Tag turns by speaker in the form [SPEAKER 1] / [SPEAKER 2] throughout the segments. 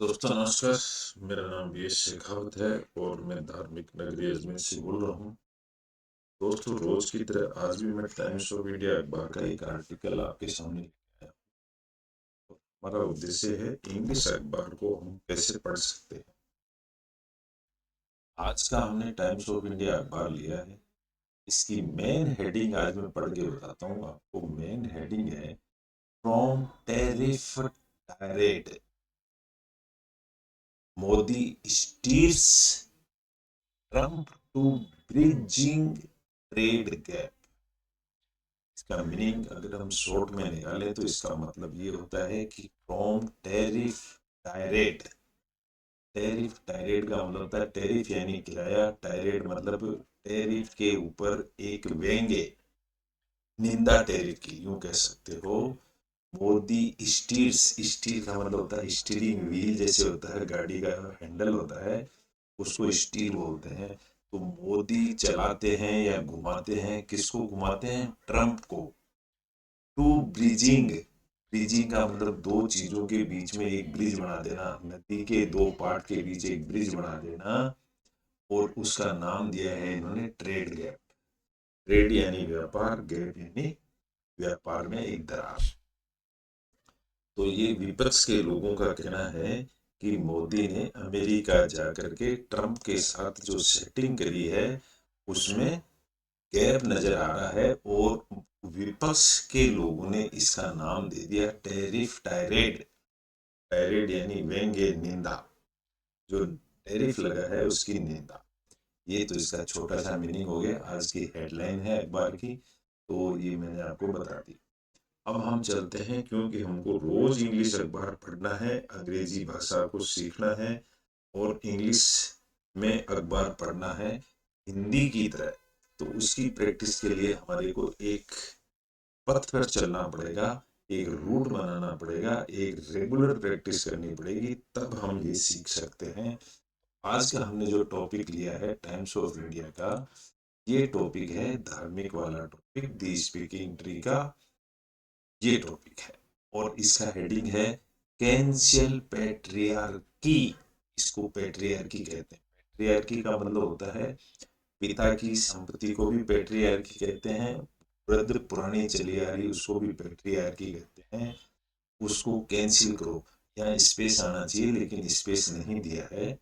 [SPEAKER 1] दोस्तों नमस्कार। मेरा नाम वीएस शेखावत है और मैं धार्मिक नगरी अजमेर से बोल रहा हूँ। दोस्तों रोज की तरह आज भी मैं टाइम्स ऑफ इंडिया अखबार का एक आर्टिकल आपके सामने लेके आया हूँ। हमारा उद्देश्य है इंग्लिश अखबार को हम कैसे पढ़ सकते हैं। आज का हमने टाइम्स ऑफ इंडिया अखबार लिया है। इसकी मेन हेडिंग आज मैं पढ़ के बताता हूँ आपको। मेन हेडिंग है from tariff tirade Modi steers Trump to bridging trade gap. इसका मीनिंग अगर हम शॉर्ट में निकालें तो इसका मतलब ये होता है कि फ्रॉम टेरिफ टायरेट। टेरिफ टायरेट का मतलब होता है टेरिफ यानी किराया, टायरेट मतलब टेरिफ के ऊपर एक व्यंग्य, निंदा टेरिफ की यूं कह सकते हो। मोदी स्टीयर्स, स्टीयर का मतलब होता है स्टीयरिंग व्हील जैसे होता है, गाड़ी का हैंडल होता है, उसको स्टीयर बोलते हैं। तो मोदी चलाते हैं या घुमाते हैं, किसको घुमाते हैं? ट्रम्प को। टू ब्रिजिंग, ब्रिजिंग का मतलब दो चीजों के बीच में एक ब्रिज बना देना, नदी के दो पार्ट के बीच एक ब्रिज बना देना। और उसका नाम दिया है इन्होंने ट्रेड गैप। ट्रेड यानी व्यापार, गैप यानी व्यापार में एक दरार। तो ये विपक्ष के लोगों का कहना है कि मोदी ने अमेरिका जाकर के ट्रम्प के साथ जो सेटिंग करी है उसमें गैप नजर आ रहा है। और विपक्ष के लोगों ने इसका नाम दे दिया टेरिफ टायरेट। टायरेट यानी व्यंग्य, निंदा। जो टेरिफ लगा है उसकी निंदा। ये तो इसका छोटा सा मीनिंग हो गया। आज की हेडलाइन है अखबार की, तो ये मैंने आपको बता दी। अब हम चलते हैं, क्योंकि हमको रोज इंग्लिश अखबार पढ़ना है, अंग्रेजी भाषा को सीखना है और इंग्लिश में अखबार पढ़ना है हिंदी की तरह। तो उसकी प्रैक्टिस के लिए हमारे को एक पथ पर चलना पड़ेगा, एक रूट बनाना पड़ेगा, एक रेगुलर प्रैक्टिस करनी पड़ेगी, तब हम ये सीख सकते हैं। आज का हमने जो टॉपिक लिया है टाइम्स ऑफ इंडिया का, ये टॉपिक है धार्मिक वाला टॉपिक, दी स्पीकिंग ट्री का ये टॉपिक है। और इसका हेडिंग है कैंसिल पैट्रियार्की। इसको पैट्रियार्की कहते हैं। पैट्रियार्की का मतलब होता है पिता की संपत्ति को भी पैट्रियार्की कहते हैं। वृद्ध पुरानी चली आ रही उसको भी पैट्रियार्की कहते हैं। उसको कैंसिल करो। यहाँ स्पेस आना चाहिए लेकिन स्पेस नहीं दिया है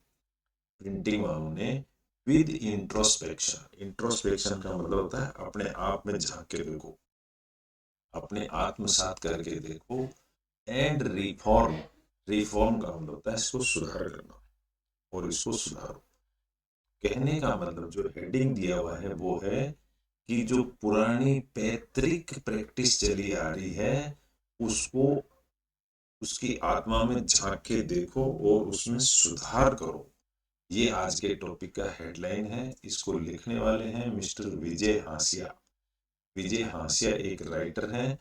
[SPEAKER 1] प्रिंटिंग वालों ने। विद इंट्रोस्पेक्शन, इंट्रोस्पेक्शन का मतलब होता है अपने आप में झांक के देखो, अपने आत्मसात करके देखो। एंड रिफॉर्म, रिफॉर्म का मतलब होता है इसको सुधार करना, और इसको सुधारो। कहने का मतलब जो हेडिंग दिया हुआ है वो है कि जो पुरानी पैतृक प्रैक्टिस चली आ रही है उसको, उसकी आत्मा में झांक के देखो और उसमें सुधार करो। ये आज के टॉपिक का हेडलाइन है। इसको लिखने वाले हैं मिस्टर विजय हांसिया। विजय हांसिया एक राइटर हैं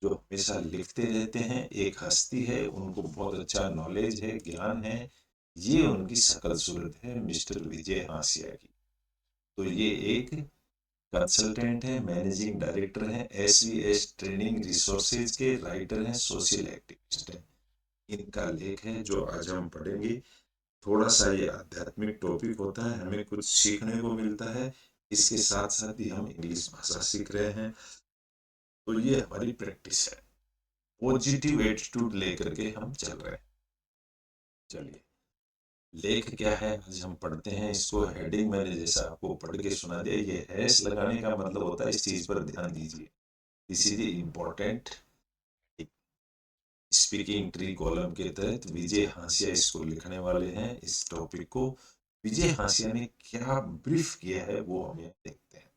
[SPEAKER 1] जो हमेशा लिखते रहते हैं, एक हस्ती है, उनको बहुत अच्छा नॉलेज है, ज्ञान है। ये उनकी शकल सूरत है मिस्टर विजय हांसिया की। तो ये एक कंसल्टेंट है, मैनेजिंग डायरेक्टर हैं, एसवीएस ट्रेनिंग रिसोर्सेज के, राइटर हैं, सोशल एक्टिविस्ट हैं। इनका लेख है जो आज हम पढ़ेंगे। थोड़ा सा ये आध्यात्मिक टॉपिक होता है, हमें कुछ सीखने को मिलता है। इसके साथ साथ ही हम इंग्लिश भाषा सीख रहे हैं। तो ये हमारी प्रैक्टिस है। पॉजिटिव एटीट्यूड लेकर के हम चल रहे हैं। चलिए, लेख क्या है आज हम पढ़ते हैं। इसको हेडिंग मैंने जैसा आपको पढ़ के सुना दिया। ये हैश लगाने का मतलब होता है इस चीज पर ध्यान दीजिए। This is important. Speaking tree column के तहत विजय हांसिया इसको लिखने वाले हैं। इस टॉपिक को विजय हांसिया ने क्या ब्रीफ किया है वो हम यहाँ देखते हैं।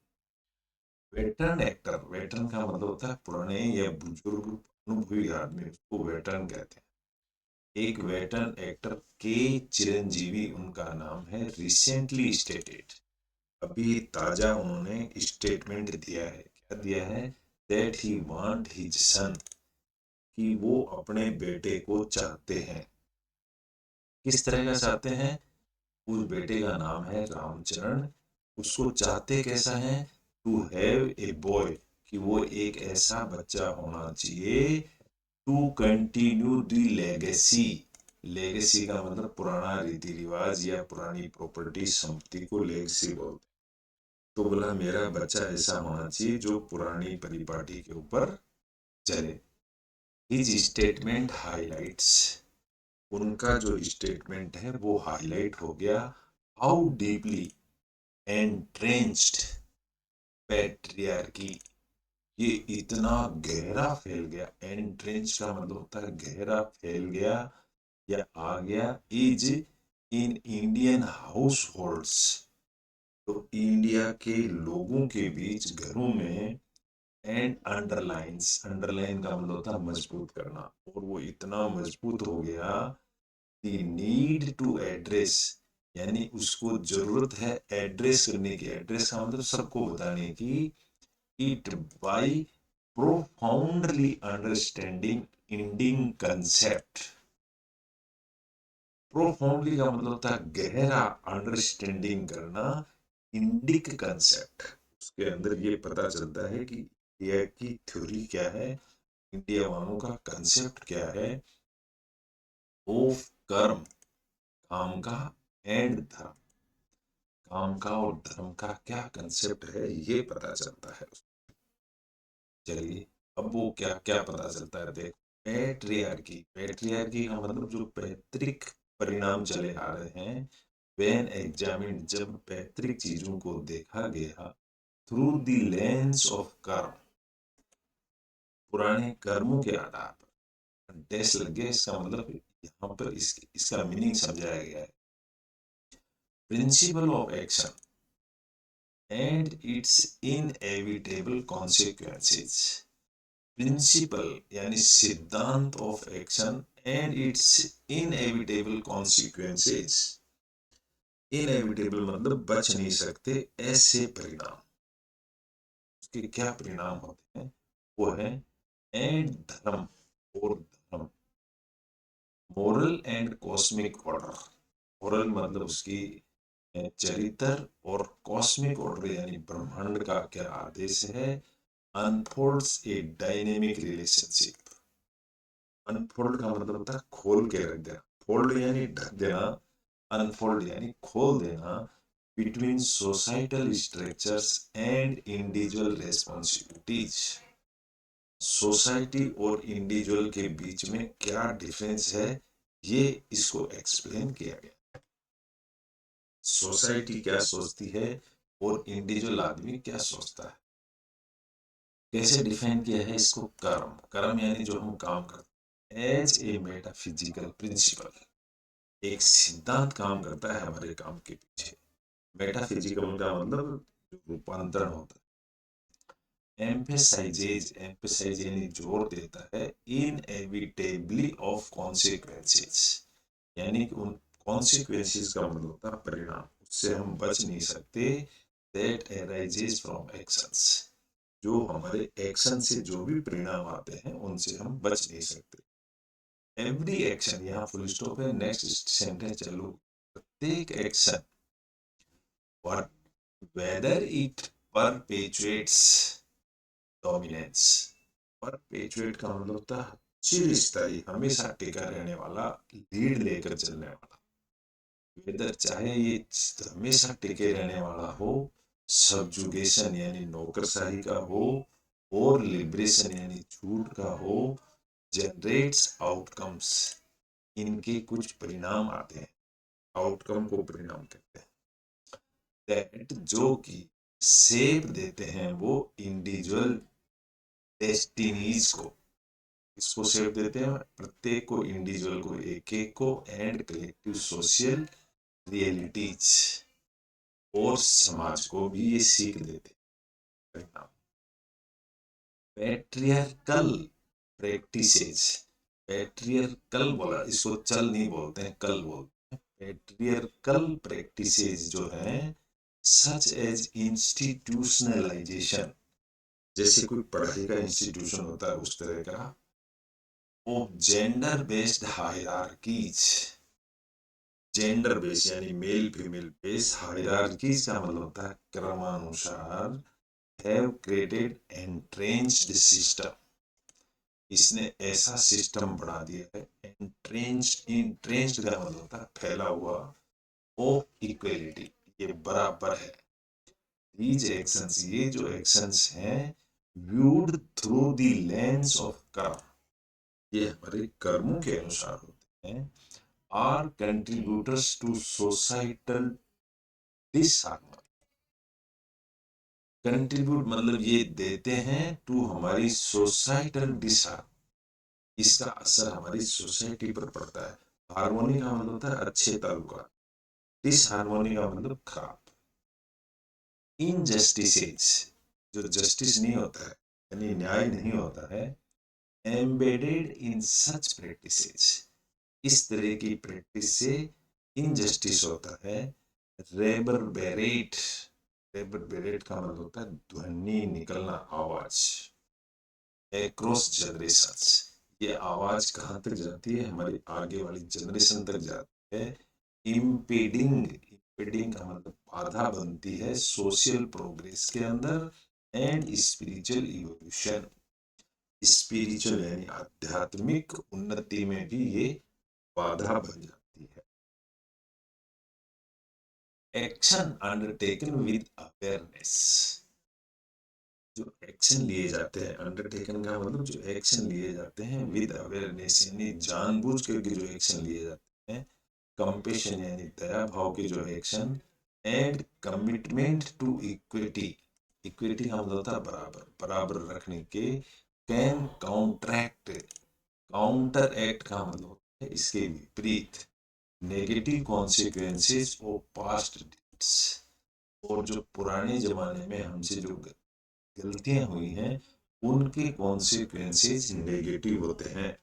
[SPEAKER 1] वेटरन एक्टर, वेटरन का मतलब होता है पुराने या बुजुर्ग अनुभवी आदमी, उसको वेटरन कहते हैं। एक वेटरन एक्टर के चिरंजीवी उनका नाम है, रिसेंटली स्टेटेड, अभी ताजा उन्होंने स्टेटमेंट दिया है। क्या दिया है? That he want his son, कि वो अपने बेटे को चाहते हैं। किस तरह का चाहते हैं? उस बेटे का नाम है रामचरण। उसको चाहते कैसा है? टू हैव ए बॉय, कि वो एक ऐसा बच्चा होना चाहिए, to continue the legacy. Legacy का मतलब पुराना रीति रिवाज या पुरानी प्रॉपर्टी संपत्ति को लेगेसी बोलते हैं। तो बोला मेरा बच्चा ऐसा होना चाहिए जो पुरानी परिपाटी के ऊपर चले। हिज स्टेटमेंट हाईलाइट्स, उनका जो स्टेटमेंट है वो हाईलाइट हो गया हाउ डीपली एंट्रेंच्ड पैट्रियार्की, ये इतना गहरा फैल गया। एंट्रेंच का मतलब होता है गहरा फैल गया या आ गया। Is in Indian house holds, तो इंडिया के लोगों के बीच घरों में। एंड अंडरलाइंस, अंडरलाइन का मतलब होता है मजबूत करना, और वो इतना मजबूत हो गया। द नीड टू एड्रेस, यानी उसको जरूरत है एड्रेस करने की। एड्रेस का मतलब सबको बताने की। It by profoundly understanding ending concept. Profoundly का मतलब होता है गहरा अंडरस्टैंडिंग करना इंडिक कंसेप्ट। उसके अंदर ये पता चलता है कि इंडिया की थ्योरी क्या है, इंडिया वालों का कंसेप्ट क्या है ऑफ कर्म, काम का, एंड धर्म, काम का और धर्म का क्या कंसेप्ट है ये पता चलता है। चलिए अब वो क्या क्या पता चलता है देख। पैट्रियार्की, पैट्रियार्की का मतलब जो पैतृक परिणाम चले आ रहे हैं। व्हेन एग्जामिन्ड, जब पैतृक चीजों को देखा गया थ्रू द लेंस ऑफ कर्म, पुराने कर्मों के आधार पर। डैश लग गया, इसका मतलब यहाँ पर इसका मीनिंग समझाया गया है। Principle of action and its inevitable consequences. Principle यानी सिद्धांत of action and its inevitable consequences. Inevitable मतलब बच नहीं सकते ऐसे परिणाम, उसके क्या परिणाम होते हैं वो है एंड धर्म और धर्म। Moral and cosmic order, moral मतलब उसकी चरित्र, और कॉस्मिक ऑर्डर यानी ब्रह्मांड का क्या आदेश है। अनफोल्ड्स ए डायनेमिक रिलेशनशिप, अनफोल्ड का मतलब होता है खोल के रख देना, फोल्ड यानी ढक देना, अनफोल्ड यानी खोल देना। Between societal structures and individual responsibilities, society और इंडिविजुअल के बीच में क्या डिफरेंस है ये इसको एक्सप्लेन किया गया। सोसाइटी क्या सोचती है और इंडिविजुअल आदमी क्या सोचता है। कैसे डिफाइन किया है इसको। कर्म, कर्म यानी जो हम काम करते हैं। एज ए मेटाफिजिकल प्रिंसिपल, एक सिद्धांत काम करता है हमारे काम के पीछे। मेटाफिजिकल का मतलब रूपांतरण होता है। एम्फेसाइजेज, एम्फेसाइज यानी जोर देता है। इनएविटेबली ऑफ कॉन्सिक्वेंसेस, यानी कि उन कॉन्सिक्वेंसेस का मतलब होता है परिणाम, उससे हम बच नहीं सकते। दैट अराइजेस फ्रॉम एक्शंस, जो हमारे एक्शन से जो भी परिणाम आते हैं उनसे हम बच नहीं सकते। एवरी एक्शन, यहाँ फुल स्टॉप है, नेक्स्ट सेंटेंस चलो। प्रत्येक action, what whether it perpetuates dominance. Perpetuate का मतलब होता है चिरस्थायी, हमेशा टिका रहने वाला, लीड लेकर चलने वाला। वेदर चाहे ये हमेशा टिके रहने वाला हो, सबजुगेशन यानी नौकरशाही का हो, और लिबरेशन यानी छूट का हो, जनरेट्स आउटकम्स, इनके कुछ परिणाम आते हैं, आउटकम को परिणाम कहते हैं। दैट जो कि शेप देते हैं वो इंडिविजुअल डेस्टिनीज को, इसको शेप देते हैं प्रत्येक को, इंडिविजुअल को, एक एक को, एंड कलेक्टिव सोशल रियलिटीज, और समाज को भी ये सीख देते हैं। पैट्रियर्कल प्रैक्टिसेस, पैट्रियर्कल बोला, इसको चल नहीं बोलते हैं, कल बोलते हैं। पैट्रियर्कल प्रैक्टिसेस जो है सच एज इंस्टीट्यूशनलाइजेशन, जैसे कोई पढ़ाई का इंस्टीट्यूशन होता है उस तरह का। Of gender based hierarchies, gender base यानी मेल फीमेल बेस, हायरार्कीज का मतलब होता है क्रमानुसार। हैव क्रिएटेड एंट्रेंच्ड सिस्टम, इसने ऐसा सिस्टम बना दिया है। इंट्रेंच्ड का मतलब होता है फैला हुआ, ऑफ इक्वलिटी ये बराबर है। दीज एक्शंस ये जो एक्शंस हैं viewed through the lens of karma, ये हमारे कर्मों के अनुसार होते हैं, are contributors to societal disharmony. Contribute मतलब ये देते हैं टू हमारी सोसाइटल डिसहार्मनी, इसका असर हमारी सोसाइटी पर पड़ता है। हार्मोनी का मतलब होता है अच्छे ताल्लुकात, डिसहार्मोनी का मतलब खराब। इनजस्टिसेस जो जस्टिस नहीं होता है यानी न्याय नहीं होता है, एम्बेडेड इन सच प्रैक्टिसेस, इस तरह की प्रैक्टिस से इनजस्टिस होता है। रेबरबेरेट, रेबरबेरेट का मतलब होता है ध्वनि निकलना, आवाज। एक्रॉस जनरेशंस, ये आवाज कहाँ तक जाती है, हमारी आगे वाली जनरेशन तक जाती है। इम्पीडिंग का मतलब बाधा बनती है सोशल प्रोग्रेस के अंदर, एंड स्पिरिचुअल इवोल्यूशन, स्पिरिचुअल यानी आध्यात्मिक उन्नति में भी ये बाधा बन जाती है। एक्शन अंडरटेकन विद अवेयरनेस, जो एक्शन लिए जाते हैं, अंडरटेकन का मतलब जो एक्शन लिए जाते हैं विद अवेयरनेस यानी जानबूझ करके जो एक्शन लिए जाते हैं, कंपेशन यानी दया भाव के जो action, and commitment to equity, equity का मतलब होता है बराबर, बराबर रखने के, कैन काउंटरैक्ट, काउंटर एक्ट का मतलब होता है इसके विपरीत, negative consequences of past deeds, और जो पुराने जमाने में हमसे जो गलतियां हुई हैं उनके कॉन्सिक्वेंसेस नेगेटिव होते हैं।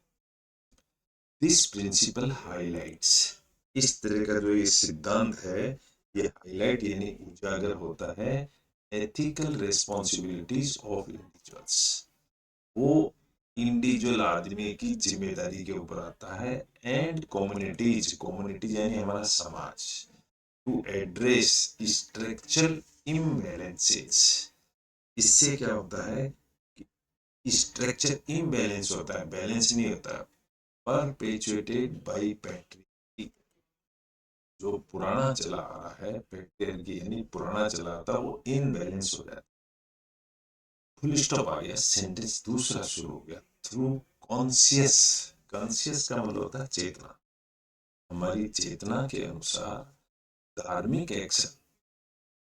[SPEAKER 1] दिस प्रिंसिपल हाइलाइट्स, इस तरह का जो ये सिद्धांत है ये हाईलाइट यानी उजागर होता है एथिकल रिस्पॉन्सिबिलिटीज ऑफ इंडिविजुअल्स, वो इंडिविजुअल आदमी की जिम्मेदारी के ऊपर आता है, एंड कम्युनिटीज, कम्युनिटीज यानी हमारा समाज, टू एड्रेस स्ट्रक्चरल इम्बैलेंसेस, इससे क्या होता है कि स्ट्रक्चर इम्बैलेंस होता है, बैलेंस नहीं होता, परपेचुएटेड बाय पैट्रियार्की, जो पुराना चला आ रहा है, पैट्रियार्की यानी पुराना चला आता वो इनबैलेंस हो जाता है। फुल स्टॉप आ गया, सेंटेंस दूसरा शुरू हो गया। थ्रू कॉन्शियस, कॉन्शियस का मतलब होता है चेतना, हमारी चेतना के अनुसार धार्मिक एक्शन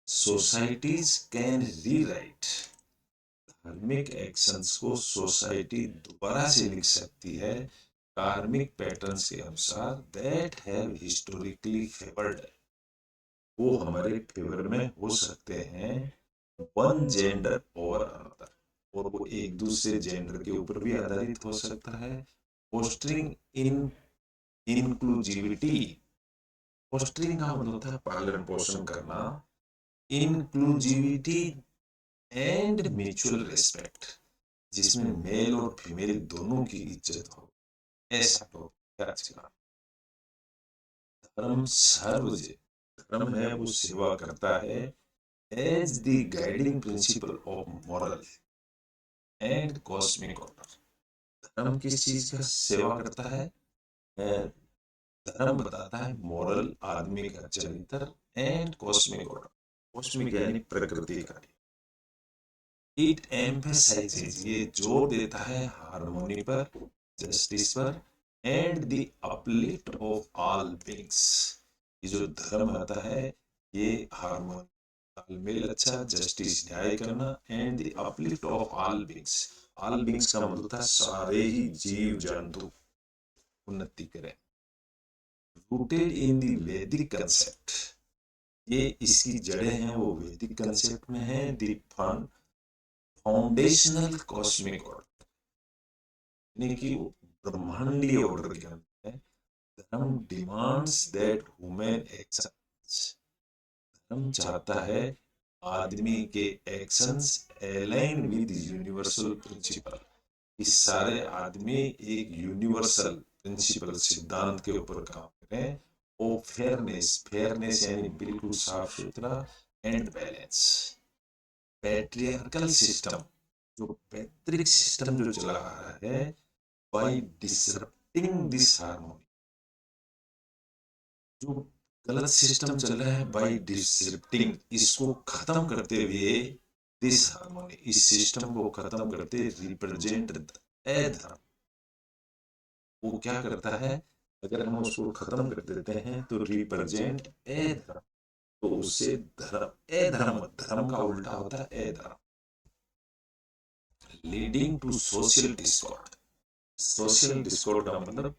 [SPEAKER 1] सोसाइटीज कैन रीराइट, धार्मिक एक्शंस को सोसाइटी दोबारा से लिख सकती है कार्मिक पैटर्न्स के अनुसार, दैट हैव हिस्टोरिकली फेवर्ड, वो हमारे फेवर में हो सकते हैं, वन जेंडर और अनदर, और वो एक दूसरे जेंडर के ऊपर भी आधारित हो सकता है। फोस्टरिंग इन इंक्लूसिविटी, फोस्टरिंग का मतलब होता है पालन पोषण करना, इंक्लूसिविटी एंड म्यूचुअल रिस्पेक्ट, जिसमें मेल और फीमेल दोनों की इज्जत हो, ऐसा तो क्या चला। धर्म सर्वजन, धर्म है वो सेवा करता है as the guiding principle of moral and cosmic order, धर्म किस चीज का सेवा करता है, धर्म बताता है मॉरल आदमी का चरित्र, एंड कॉस्मिक ऑर्डर, कॉस्मिक यानी प्रकृति का, इट एम्फसाइजेज ये जोर देता है हार्मोनी पर, जस्टिस पर, and the uplift of all beings, ये जो धर्म आता है ये हार्मोनी, तालमेल अच्छा, जस्टिस न्याय करना, and the uplift of all beings, all beings का मतलब था सारे ही जीव जंतु उन्नति करें। रूटेड इन द वैदिक कंसेप्ट, ये इसकी जड़ें हैं वो वैदिक कंसेप्ट में है, द फाउंडेशनल कॉस्मिक ऑर्डर, यानी कि ब्रह्मांडीय ऑर्डर के अंदर है। धर्म डिमांड्स दैट ह्यूमन एक्शंस, धर्म चाहता है आदमी के actions align with universal principle, इस सारे आदमी एक यूनिवर्सल प्रिंसिपल सिद्धांत के ऊपर काम करें, ओ फेयरनेस, फेयरनेस यानी बिल्कुल साफ सुथरा, एंड बैलेंस। पैट्रियार्कल सिस्टम, जो पैतृक सिस्टम जो चला आ रहा है, बाय डिसरप्टिंग दिस हार्मोनी, जो गलत सिस्टम चल रहा है, बाय डिसरप्टिंग, इसको खत्म करते हुए, दिस हार्मोनी, इस सिस्टम को खत्म करते, रिप्रेजेंट ए धर्म, वो क्या करता है, अगर हम उसको खत्म कर देते हैं तो रिप्रेजेंट ए धर्म, तो उससे धर्म, ए धर्म, धर्म का उल्टा होता है a dharma, leading to social discord. Social discord का मतलब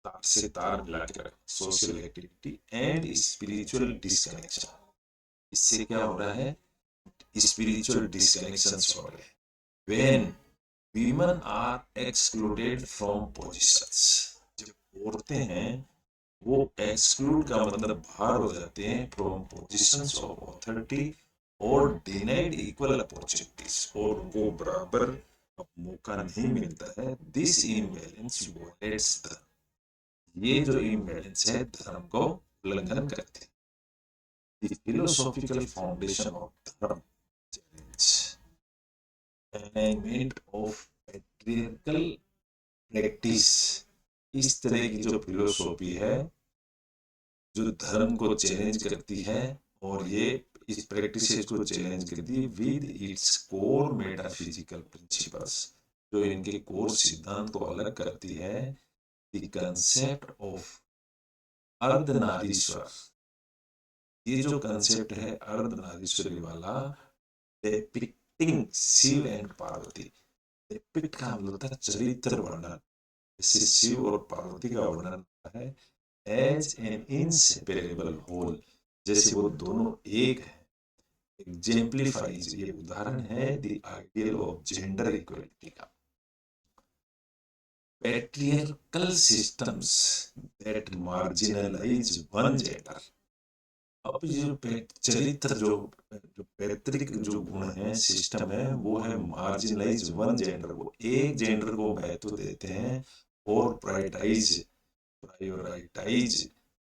[SPEAKER 1] तार से तार मिला के रखना, social activity and spiritual disconnection, इससे क्या हो रहा है, स्पिरिचुअल डिस्कनेक्शन हो रहे हैं। When women are excluded from positions, जब औरतें हैं वो एक्सक्लूड का मतलब बाहर हो जाते हैं फ्रॉम पोजीशंस ऑफ अथॉरिटी और डिनाइड इक्वल अपॉर्चुनिटीज, और उनको बराबर मौका नहीं मिलता है, दिस इम्बैलेंस वायलेट्स द, ये जो इम्बैलेंस है धर्म को उल्लंघन करते हैं। The philosophical foundation of धर्म challenge alignment of patriarchal practice, इस तरह की जो फिलोसॉफी है जो धर्म को चैलेंज करती है, और ये इस प्रैक्टिसेस को चैलेंज करती है with its core metaphysical principles, जो इनके कोर सिद्धांत को अलग करती है, द कंसेप्ट ऑफ अर्धनारीश्वर, ये जो कंसेप्ट है अर्धनारीश्वरी वाला, depicting Shiva and Parvati, depict का मतलब होता है चरित्र वर्णन, जैसे शिव और पार्वती का वर्णन है एज एन इनसेपरेबल होल, जैसे वो दोनों एक है, एग्जेम्पलीफाइज, ये उदाहरण है the ideal of gender equality का। Patriarchal systems that marginalise one gender, अब जो चरित्र जो जो पैतृक जो गुण है, सिस्टम है, वो है मार्जिनलाइज वन जेंडर, वो एक जेंडर को महत्व देते हैं और प्रायोरिटाइज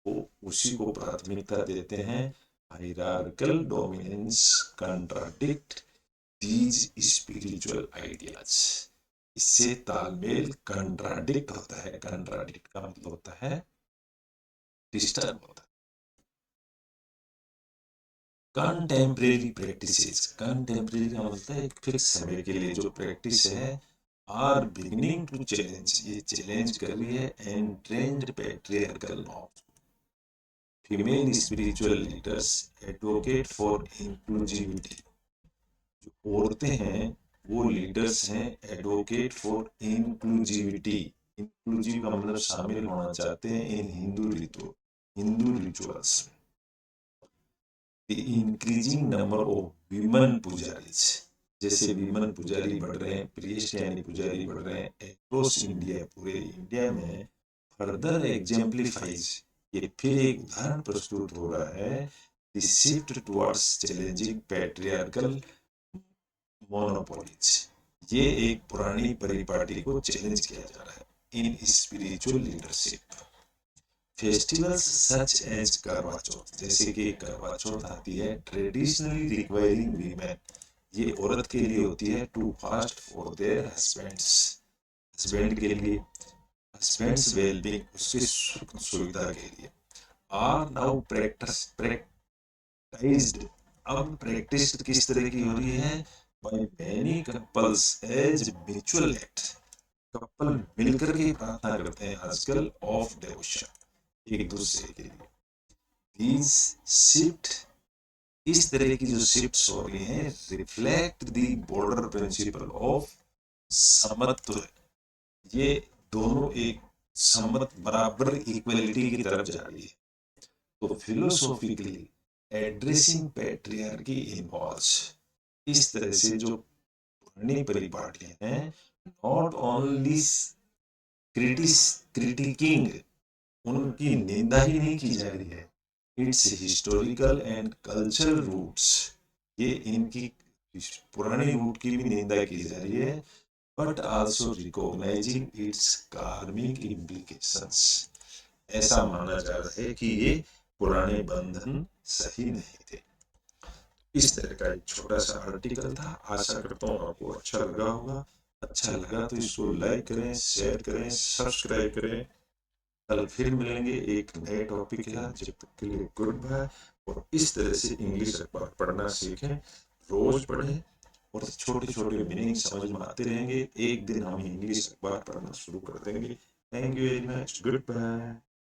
[SPEAKER 1] वो उसी को प्राथमिकता देते हैं, hierarchical dominance contradict these spiritual ideas, इससे तालमेल कंट्राडिक्ट होता है, कंट्राडिक्ट का मतलब होता है डिस्टर्ब होता है। कंटेम्प्रेरी प्रैक्टिसेस, कंटेम्प्रेरी का मतलब है एक फिक्स समय के लिए जो प्रैक्टिस है, आर बिगिनिंग टू चैलेंज, ये चैलेंज कर रही है entrenched patriarchal norms, female spiritual leaders advocate for inclusivity, जो औरतें हैं वो लीडर्स हैं एडवोकेट फॉर इंक्लूसिविटी, इंक्लूसिव का मतलब शामिल होना चाहते हैं इन हिंदू रिचुअल्स में, the increasing number of women pujaris, जैसे विमन पुजारी बढ़ रहे हैं, प्रीस्ट यानी पुजारी बढ़ रहे हैं अक्रॉस इंडिया, पूरे इंडिया में, फर्दर एग्जाम्पलीफाइज, ये फिर एक उदाहरण प्रस्तुत हो रहा है, the shift towards challenging patriarchal monopolies, ये एक पुरानी परिपाटी को चैलेंज किया जा रहा है in spiritual leadership. Festivals such as Karva Chauth, जैसे कि करवा चौथ आती है, ट्रेडिशनली रिक्वायरिंग वीमेन, ये औरत के लिए होती है, to fast for their husbands, husband के लिए, हस्बैंड्स वेलबींग, उसकी सुख सुविधा के लिए, आर नाउ प्रैक्टिस्ड, अब प्रैक्टिस किस तरह की हो रही है, by many couples as mutual act, couple मिलकर के प्रार्थना करते हैं आजकल ऑफ डिवोशन एक दूसरे के लिए, these shift, इस तरह की जो शिफ्ट्स हो रही हैं, reflect the border principle of समत्व, ये दोनों एक समत बराबर इक्वलिटी की तरफ जा रही है, तो फिलोसॉफिकली एड्रेसिंग पैट्रियार्की इन्वॉल्व्स, इस तरह से जो पुरानी परिपाटियां हैं, नॉट ओनली क्रिटिकिंग, उनकी निंदा ही नहीं की जा रही है, its historical and cultural roots, ये इनकी पुरानी रूट की भी निंदा की जा रही है, बट आल्सो रिकॉग्नाइजिंग इट्स कार्मिक इम्प्लीकेशंस, ऐसा माना जा रहा है कि ये पुराने बंधन सही नहीं थे। इस तरह का एक छोटा सा आर्टिकल था, आशा करता हूँ आपको अच्छा लगा होगा। अच्छा लगा तो इसको लाइक करें, शेयर करें, सब्सक्राइब करें। कल फिर मिलेंगे एक नए टॉपिक के साथ। जब तक के लिए गुड बाय। और इस तरह से इंग्लिश अखबार पढ़ना सीखें, रोज पढ़ें और छोटे छोटे मीनिंग समझ में आते रहेंगे। एक दिन हम इंग्लिश अखबार पढ़ना शुरू कर देंगे। Thank you very much. Good bye.